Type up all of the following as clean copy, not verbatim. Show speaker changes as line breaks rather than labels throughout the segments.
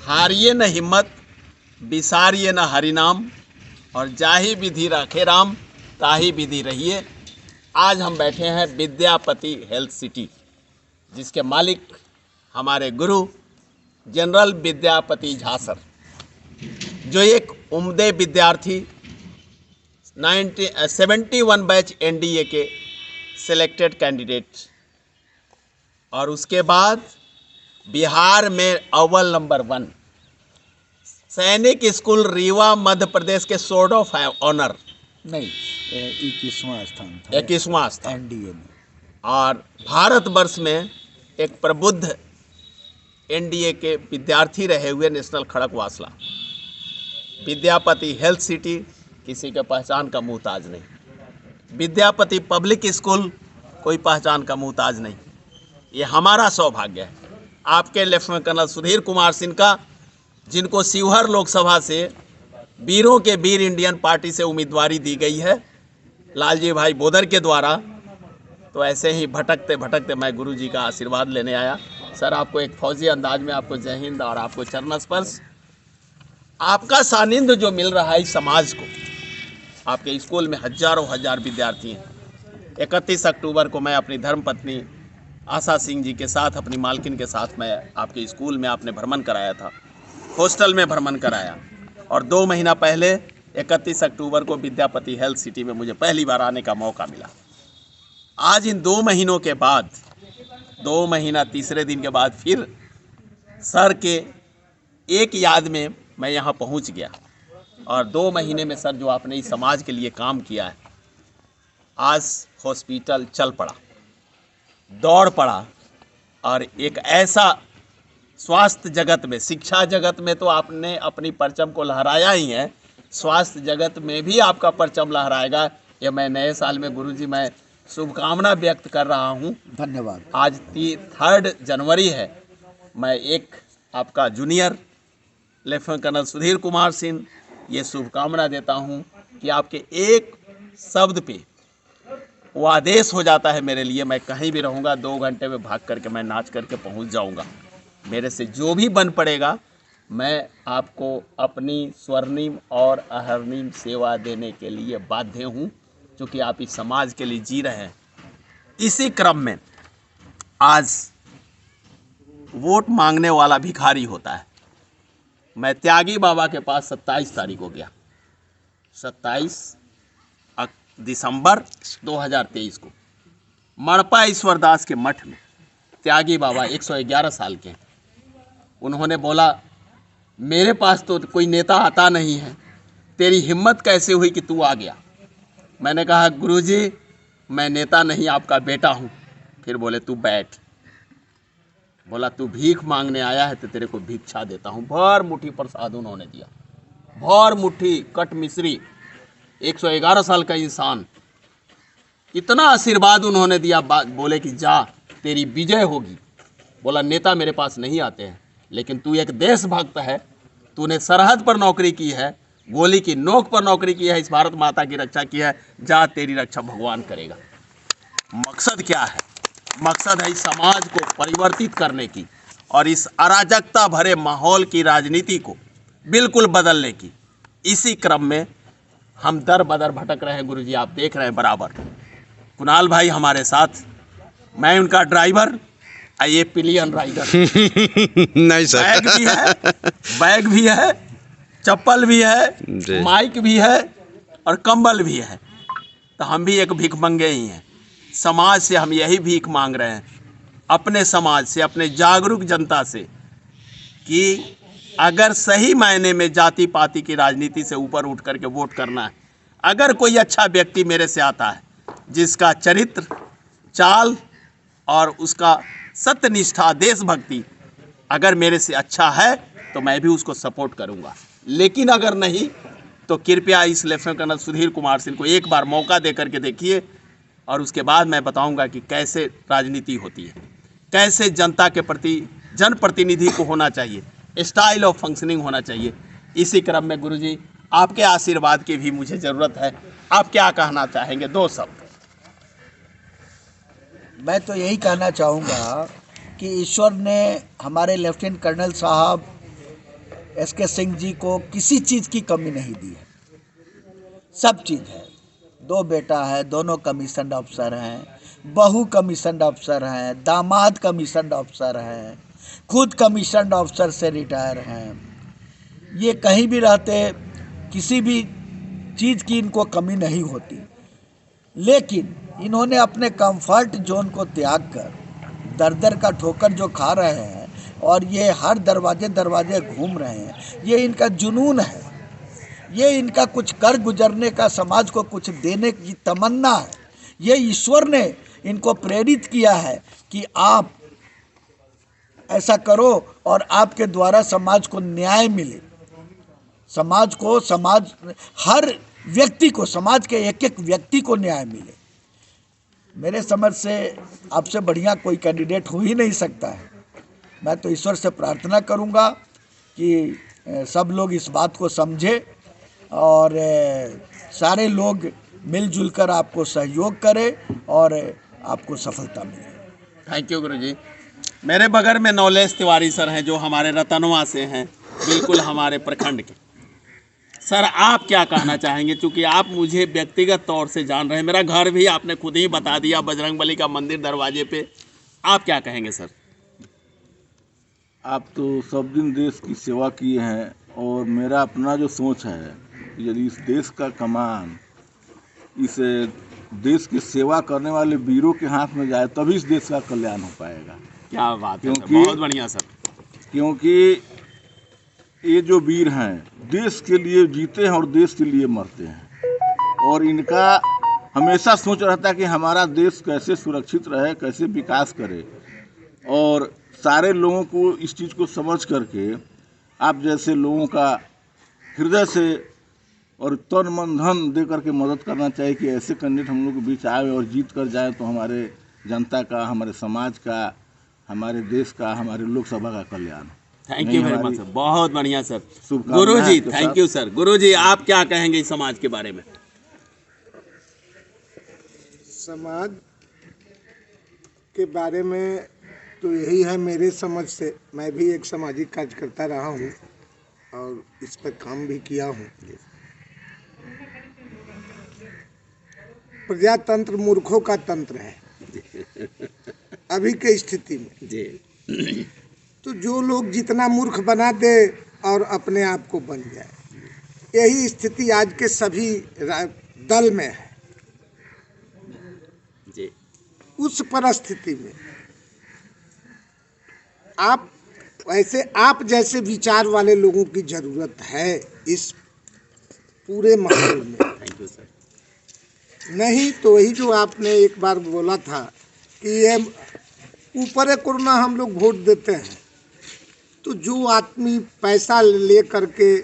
हारिए न हिम्मत, बिसारिए न हरिनाम, और जाहि विधि राखे राम, ताहि विधि रहिए। आज हम बैठे हैं विद्यापति हेल्थ सिटी, जिसके मालिक हमारे गुरु जनरल विद्यापति झा सर, जो एक उम्दे विद्यार्थी 71 बैच एनडीए के सिलेक्टेड कैंडिडेट, और उसके बाद बिहार में अव्वल नंबर 1 सैनिक स्कूल रीवा मध्य प्रदेश के सोर्ड ऑफ ऑनर,
नहीं
21वां स्थान
एनडीए में,
और भारतवर्ष में एक प्रबुद्ध एनडीए के विद्यार्थी रहे हुए नेशनल खड़क वासला। विद्यापति हेल्थ सिटी किसी के पहचान का मुहताज नहीं, विद्यापति पब्लिक स्कूल कोई पहचान का मुहताज नहीं। ये हमारा सौभाग्य है आपके लेफ्टिनेंट कर्नल सुधीर कुमार सिंह का, जिनको शिवहर लोकसभा से वीरों के वीर इंडियन पार्टी से उम्मीदवारी दी गई है लालजी भाई बोदर के द्वारा। तो ऐसे ही भटकते भटकते मैं गुरुजी का आशीर्वाद लेने आया। सर, आपको एक फौजी अंदाज में आपको जय हिंद और आपको चरण स्पर्श। आपका सानिध्य जो मिल रहा है इस समाज को, आपके स्कूल में हजारों हजार विद्यार्थी हैं। 31 अक्टूबर को मैं अपनी धर्मपत्नी आशा सिंह जी के साथ, अपनी मालकिन के साथ मैं आपके स्कूल में आपने भ्रमण कराया था, हॉस्टल में भ्रमण कराया, और 2 महीना पहले 31 अक्टूबर को विद्यापति हेल्थ सिटी में मुझे पहली बार आने का मौका मिला। आज इन 2 महीनों के बाद, 2 महीना तीसरे दिन के बाद फिर सर के एक याद में मैं यहाँ पहुँच गया, और 2 महीने में सर जो आपने इस समाज के लिए काम किया है, आज हॉस्पिटल चल पड़ा, दौड़ पड़ा, और एक ऐसा स्वास्थ्य जगत में, शिक्षा जगत में तो आपने अपनी परचम को लहराया ही है, स्वास्थ्य जगत में भी आपका परचम लहराएगा। ये मैं नए साल में गुरुजी मैं शुभकामना व्यक्त कर रहा हूँ।
धन्यवाद।
आज 3 जनवरी है। मैं एक आपका junior lieutenant colonel Sudhir Kumar Singh ये शुभकामना देता हूँ कि आपके एक शब्द पे वो आदेश हो जाता है मेरे लिए। मैं कहीं भी रहूँगा 2 घंटे में भाग करके मैं नाच करके पहुँच जाऊँगा। मेरे से जो भी बन पड़ेगा मैं आपको अपनी स्वर्णिम और अहर्निम सेवा देने के लिए बाध्य हूँ, क्योंकि आप इस समाज के लिए जी रहे हैं। इसी क्रम में आज वोट मांगने वाला भिखारी होता है। मैं त्यागी बाबा के पास 27 तारीख को गया, 27 दिसंबर 2023 को मड़पा ईश्वरदास के मठ में। त्यागी बाबा 111 साल के हैं। उन्होंने बोला, मेरे पास तो कोई नेता आता नहीं है, तेरी हिम्मत कैसे हुई कि तू आ गया? मैंने कहा, गुरुजी मैं नेता नहीं आपका बेटा हूँ। फिर बोले, तू बैठ। बोला, तू भीख मांगने आया है तो तेरे को भिक्षा देता हूँ। भर मुट्ठी प्रसाद उन्होंने दिया, भर मुट्ठी कट मिश्री। 111 साल का इंसान, इतना आशीर्वाद उन्होंने दिया। बोले कि जा तेरी विजय होगी। बोला, नेता मेरे पास नहीं आते हैं, लेकिन तू एक देशभक्त है, तूने सरहद पर नौकरी की है, गोली की नोक पर नौकरी की है, इस भारत माता की रक्षा की है, जा तेरी रक्षा भगवान करेगा। मकसद क्या है? मकसद है इस समाज को परिवर्तित करने की और इस अराजकता भरे माहौल की राजनीति को बिल्कुल बदलने की। इसी क्रम में हम दर बदर भटक रहे हैं गुरुजी, आप देख रहे हैं बराबर। कुणाल भाई हमारे साथ, मैं उनका ड्राइवर, ये पिलियन राइडर।
नहीं सर,
बैग भी है, चप्पल भी है, माइक भी है और कंबल भी है। तो हम भी एक भिखमंगे ही हैं। समाज से हम यही भीख मांग रहे हैं, अपने समाज से, अपने जागरूक जनता से, कि अगर सही मायने में जाति पाति की राजनीति से ऊपर उठ करके वोट करना है, अगर कोई अच्छा व्यक्ति मेरे से आता है जिसका चरित्र, चाल और उसका सत्यनिष्ठा, देशभक्ति अगर मेरे से अच्छा है तो मैं भी उसको सपोर्ट करूंगा। लेकिन अगर नहीं तो कृपया इस लेफ्टिनेंट कर्नल सुधीर कुमार सिंह को एक बार मौका दे करके देखिए, और उसके बाद मैं बताऊंगा कि कैसे राजनीति होती है, कैसे जनता के प्रति जनप्रतिनिधि को होना चाहिए, स्टाइल ऑफ फंक्शनिंग होना चाहिए। इसी क्रम में गुरुजी आपके आशीर्वाद की भी मुझे ज़रूरत है। आप क्या कहना चाहेंगे? 2 शब्द।
मैं तो यही कहना चाहूँगा कि ईश्वर ने हमारे लेफ्टिनेंट कर्नल साहब एसके सिंह जी को किसी चीज़ की कमी नहीं दी है, सब चीज़ है। 2 बेटा है, दोनों कमीशन अफसर हैं, बहू कमीशन अफसर हैं, दामाद कमीशन अफसर हैं, खुद कमीशन अफसर से रिटायर हैं। ये कहीं भी रहते, किसी भी चीज़ की इनको कमी नहीं होती, लेकिन इन्होंने अपने कंफर्ट जोन को त्याग कर दर दर का ठोकर जो खा रहे हैं और ये हर दरवाजे घूम रहे हैं, ये इनका जुनून है, ये इनका कुछ कर गुजरने का, समाज को कुछ देने की तमन्ना है। ये ईश्वर ने इनको प्रेरित किया है कि आप ऐसा करो और आपके द्वारा समाज को न्याय मिले, समाज हर व्यक्ति को, समाज के एक एक व्यक्ति को न्याय मिले। मेरे समझ से आपसे बढ़िया कोई कैंडिडेट हो ही नहीं सकता है। मैं तो ईश्वर से प्रार्थना करूंगा कि सब लोग इस बात को समझे और सारे लोग मिलजुल कर आपको सहयोग करें और आपको सफलता मिले।
थैंक यू गुरुजी। मेरे बगल में नौलेश तिवारी सर हैं, जो हमारे रतनवा से हैं, बिल्कुल हमारे प्रखंड के। सर, आप क्या कहना चाहेंगे, क्योंकि आप मुझे व्यक्तिगत तौर से जान रहे हैं, मेरा घर भी आपने खुद ही बता दिया, बजरंगबली का मंदिर दरवाजे पे। आप क्या कहेंगे सर?
आप तो सब दिन देश की सेवा किए हैं, और मेरा अपना जो सोच है, यदि इस देश का कमान इस देश की सेवा करने वाले वीरों के हाथ में जाए, तभी इस देश का कल्याण हो पाएगा।
क्या बात है सर,
क्योंकि
बहुत बढ़िया सर।
क्योंकि ये जो वीर हैं, देश के लिए जीते हैं और देश के लिए मरते हैं, और इनका हमेशा सोच रहता है कि हमारा देश कैसे सुरक्षित रहे, कैसे विकास करे। और सारे लोगों को इस चीज़ को समझ करके आप जैसे लोगों का हृदय से और तन मन धन दे करके मदद करना चाहिए कि ऐसे कैंडिडेट हम लोग के बीच आए और जीत कर जाए, तो हमारे जनता का, हमारे समाज का, हमारे देश का, हमारे लोकसभा का कल्याण।
Thank you very much sir, बहुत बढ़िया सर।
शुभकामनाएं
गुरु जी,
आपके
थैंक
साथ।
You sir. गुरु जी, आप क्या कहेंगे इस समाज के बारे में?
समाज के बारे में तो यही है, मेरे समझ से मैं भी एक सामाजिक कार्यकर्ता रहा हूँ और इस पर काम भी किया हूँ। प्रजातंत्र मूर्खों का तंत्र है अभी के स्थिति में
जी।
तो जो लोग जितना मूर्ख बना दे और अपने आप को बन जाए, यही स्थिति आज के सभी दल में है।
जी।
उस परिस्थिति में आप जैसे विचार वाले लोगों की जरूरत है इस पूरे माहौल में।
Thank you sir.
नहीं तो वही जो आपने एक बार बोला था कि ये ऊपर कोरोना हम लोग वोट देते हैं, तो जो आदमी पैसा ले करके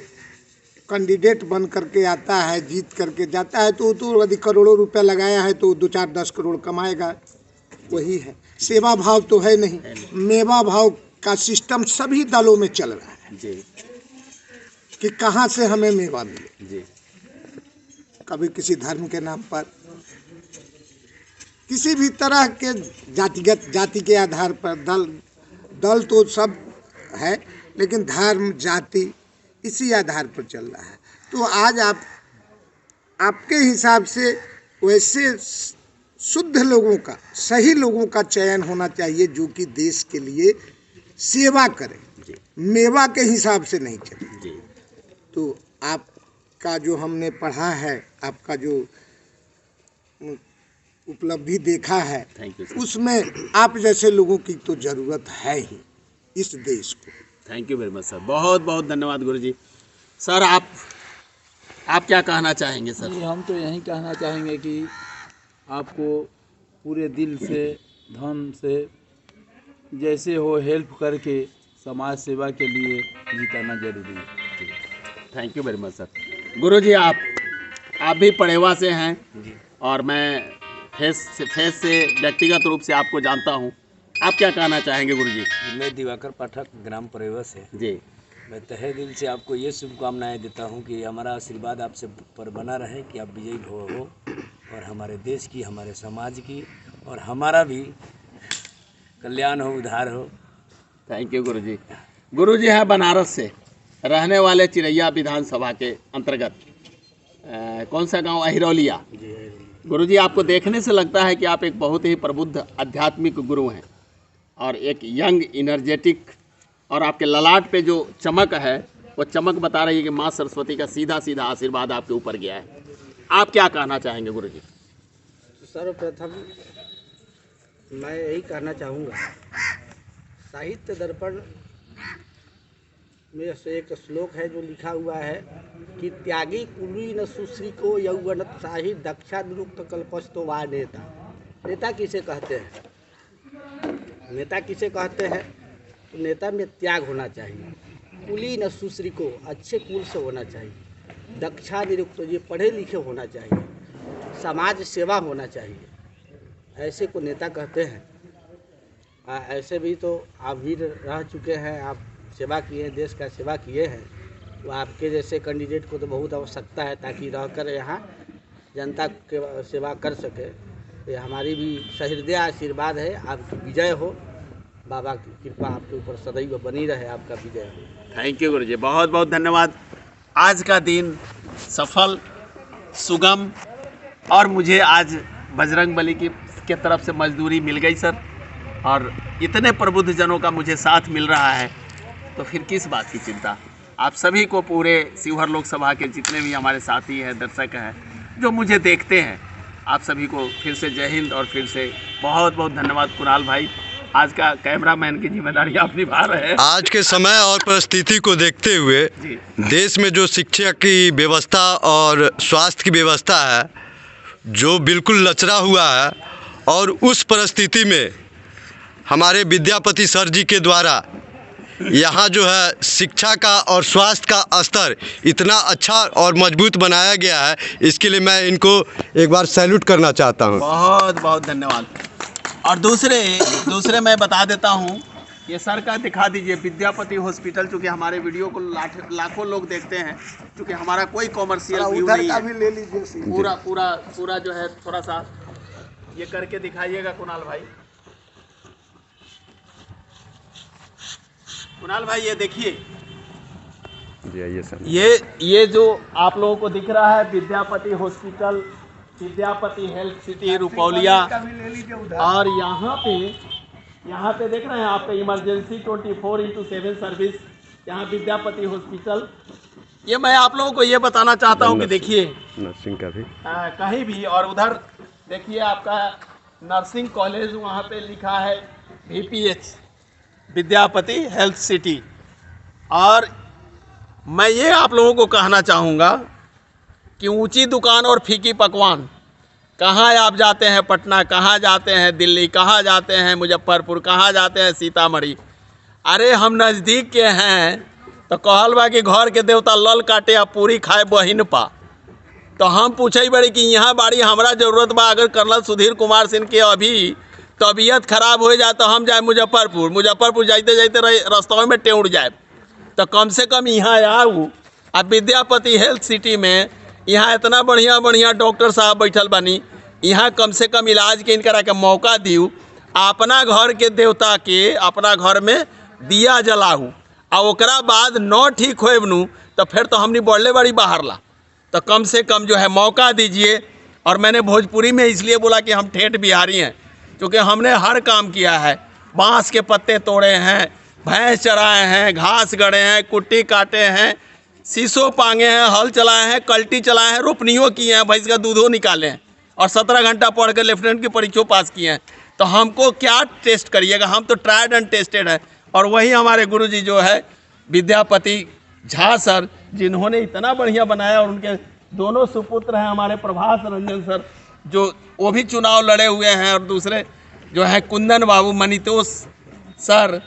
कैंडिडेट बन करके आता है, जीत करके जाता है, तो यदि करोड़ों रुपया लगाया है तो 2-4-10 करोड़ कमाएगा। वही है, सेवा भाव तो है नहीं, मेवा भाव का सिस्टम सभी दलों में चल रहा है
जी।
कि कहाँ से हमें मेवा मिले।
जी।
कभी किसी धर्म के नाम पर, किसी भी तरह के जाति के आधार पर, दल तो सब है, लेकिन धर्म जाति इसी आधार पर चल रहा है। तो आज आपके हिसाब से वैसे शुद्ध लोगों का, सही लोगों का चयन होना चाहिए जो कि देश के लिए सेवा करें, मेवा के हिसाब से नहीं चले। तो आपका जो हमने पढ़ा है, आपका जो उपलब्धि देखा है, उसमें आप जैसे लोगों की तो जरूरत है ही इस देश को।
Thank you very much sir, बहुत बहुत धन्यवाद गुरु जी। सर, आप क्या कहना चाहेंगे सर?
जी, हम तो यही कहना चाहेंगे कि आपको पूरे दिल से, धन से, जैसे हो हेल्प करके समाज सेवा के लिए जिताना जरूरी है।
Thank you very much sir. Guru ji, आप भी पड़ेवा से हैं और मैं फेस से व्यक्तिगत रूप से आपको जानता हूं। आप क्या कहना चाहेंगे गुरु जी?
मैं दिवाकर पाठक, ग्राम परेवा से।
जी।
मैं तहे दिल से आपको ये शुभकामनाएं देता हूं कि हमारा आशीर्वाद आपसे पर बना रहे कि आप विजयी भव हो और हमारे देश की, हमारे समाज की और हमारा भी कल्याण हो, उद्धार हो।
थैंक यू गुरु जी। गुरु जी है बनारस से, रहने वाले चिरैया विधानसभा के अंतर्गत कौन सा गांव, अहिरौलिया। गुरुजी, आपको देखने से लगता है कि आप एक बहुत ही प्रबुद्ध आध्यात्मिक गुरु हैं और एक यंग इनर्जेटिक, और आपके ललाट पे जो चमक है वो चमक बता रही है कि माँ सरस्वती का सीधा सीधा आशीर्वाद आपके ऊपर गया है। आप क्या कहना चाहेंगे गुरुजी?
सर्वप्रथम मैं यही कहना चाहूँगा, साहित्य दर्पण में से एक श्लोक है जो लिखा हुआ है कि त्यागी कुली न सुश्री को यौवनत शाही दक्षा निरुक्त कल्पस्तो वा नेता। नेता किसे कहते हैं? नेता किसे कहते हैं? तो नेता में त्याग होना चाहिए, कुली न सुश्री को अच्छे कुल से होना चाहिए, दक्षा निरुक्त ये पढ़े लिखे होना चाहिए, समाज सेवा होना चाहिए, ऐसे को नेता कहते हैं। ऐसे भी तो आप वीर रह चुके हैं, आप सेवा किए हैं, देश का सेवा किए हैं, तो आपके जैसे कैंडिडेट को तो बहुत आवश्यकता है ताकि रहकर यहाँ जनता के सेवा कर सके। ये हमारी भी सहृदय आशीर्वाद है, आपकी विजय हो, बाबा की कृपा आपके ऊपर सदैव बनी रहे, आपका विजय हो।
थैंक यू गुरुजी, बहुत बहुत धन्यवाद। आज का दिन सफल, सुगम, और मुझे आज बजरंगबली की तरफ से मजदूरी मिल गई सर, और इतने प्रबुद्ध जनों का मुझे साथ मिल रहा है, तो फिर किस बात की चिंता। आप सभी को, पूरे शिवहर लोकसभा के जितने भी हमारे साथी हैं, दर्शक हैं जो मुझे देखते हैं, आप सभी को फिर से जय हिंद और फिर से बहुत बहुत धन्यवाद। कुणाल भाई, आज का कैमरामैन की जिम्मेदारी आप निभा रहे हैं।
आज के समय और परिस्थिति को देखते हुए देश में जो शिक्षा की व्यवस्था और स्वास्थ्य की व्यवस्था है जो बिल्कुल लचरा हुआ है, और उस परिस्थिति में हमारे विद्यापति सर जी के द्वारा यहाँ जो है शिक्षा का और स्वास्थ्य का स्तर इतना अच्छा और मजबूत बनाया गया है, इसके लिए मैं इनको एक बार सैल्यूट करना चाहता हूँ।
बहुत बहुत धन्यवाद। और दूसरे मैं बता देता हूँ, ये सर का दिखा दीजिए, विद्यापति हॉस्पिटल, चूँकि हमारे वीडियो को लाखों लोग देखते हैं, चूँकि हमारा कोई कॉमर्शियल व्यू नहीं है,
ले लीजिए
पूरा जो है, थोड़ा सा ये करके दिखाइएगा कुणाल भाई। कुणाल भाई ये देखिए, ये जो आप लोगों को दिख रहा है Vidyapati hospital, Vidyapati health city Rupauliya, और यहाँ पे देख रहे हैं आपका इमरजेंसी 24/7 सर्विस, यहाँ विद्यापति हॉस्पिटल। ये मैं आप लोगों को ये बताना चाहता हूँ कि देखिए
नर्सिंग का भी
कहीं भी, और उधर देखिए आपका नर्सिंग कॉलेज, वहाँ पे लिखा है VPH विद्यापति हेल्थ सिटी। और मैं ये आप लोगों को कहना चाहूँगा कि ऊंची दुकान और फीकी पकवान, कहाँ आप जाते हैं पटना, कहाँ जाते हैं दिल्ली, कहाँ जाते हैं मुजफ्फरपुर, कहाँ जाते हैं सीतामढ़ी, अरे हम नज़दीक के हैं तो कहल बा कि घर के देवता लल काटे आ पूरी खाए बहिन पा। तो हम पूछे बड़ी कि यहाँ बाड़ी हमरा जरूरत बा, अगर कर्नल सुधीर कुमार सिंह के अभी तबीयत खराब हो जाए तो हम जाए मुजफ्फरपुर जाते जाते रास्तों में टेउड़ जाए, तो कम से कम यहाँ आऊ। अब विद्यापति हेल्थ सिटी में यहाँ इतना बढ़िया डॉक्टर साहब बैठल बानी, यहाँ कम से कम इलाज के इनकरा के मौका दियो, अपना घर के देवता के अपना घर में दिया जलाऊ, और ओकरा बाद न ठीक होबनू तो फिर तो हमनी बढ़ले बड़ी बाहर ला, तो कम से कम जो है मौका दीजिए। और मैंने भोजपुरी में इसलिए बोला कि हम ठेठ बिहारी हैं, क्योंकि हमने हर काम किया है, बांस के पत्ते तोड़े हैं, भैंस चराए हैं, घास गड़े हैं, कुट्टी काटे हैं, शीशो पांगे हैं, हल चलाए हैं, कल्टी चलाए हैं, रोपनियों किए हैं, भैंस का दूधो निकाले हैं, और 17 घंटा पढ़ कर लेफ्टिनेंट की परीक्षा पास किए हैं। तो हमको क्या टेस्ट करिएगा, हम तो ट्राइड एंड टेस्टेड हैं। और वही हमारे गुरुजी जो है विद्यापति झा सर, जिन्होंने इतना बढ़िया बनाया, और उनके दोनों सुपुत्र हैं हमारे प्रभास रंजन सर, जो वो भी चुनाव लड़े हुए हैं, और दूसरे जो है कुंदन बाबू, मनीतोष सर।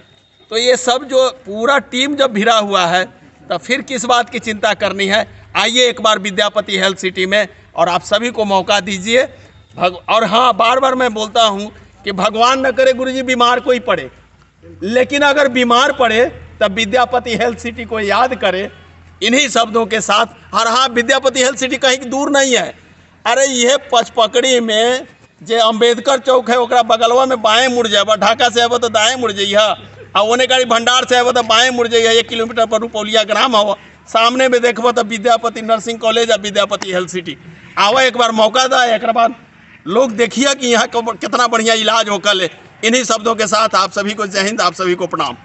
तो ये सब जो पूरा टीम जब भिड़ा हुआ है तो फिर किस बात की चिंता करनी है। आइए एक बार विद्यापति हेल्थ सिटी में, और आप सभी को मौका दीजिए। और हाँ, बार बार मैं बोलता हूँ कि भगवान न करे गुरुजी बीमार कोई पड़े, लेकिन अगर बीमार पड़े तब विद्यापति हेल्थ सिटी को याद करे इन्हीं शब्दों के साथ। और हाँ, विद्यापति हेल्थ सिटी कहीं दूर नहीं है, अरे ये पचपकड़ी में जे अम्बेडकर चौक है, ओकरा बगलवा में बाएं मुड़ जाए, ढाका से अब तो दाएं मुड़ जाइए, और ओने गाड़ी भंडार से आबो तो बाएं मुड़ जाइए 1 किलोमीटर पर रुपौलिया ग्राम हो, सामने में देखबो तो विद्यापति नर्सिंग कॉलेज और विद्यापति हेल्थ सिटी। आवा एक बार मौका दा, एक बाद लोग देखिए कि यहाँ कितना बढ़िया इलाज हो कल। इन्हीं शब्दों के साथ आप सभी को जय हिंद, आप सभी को प्रणाम।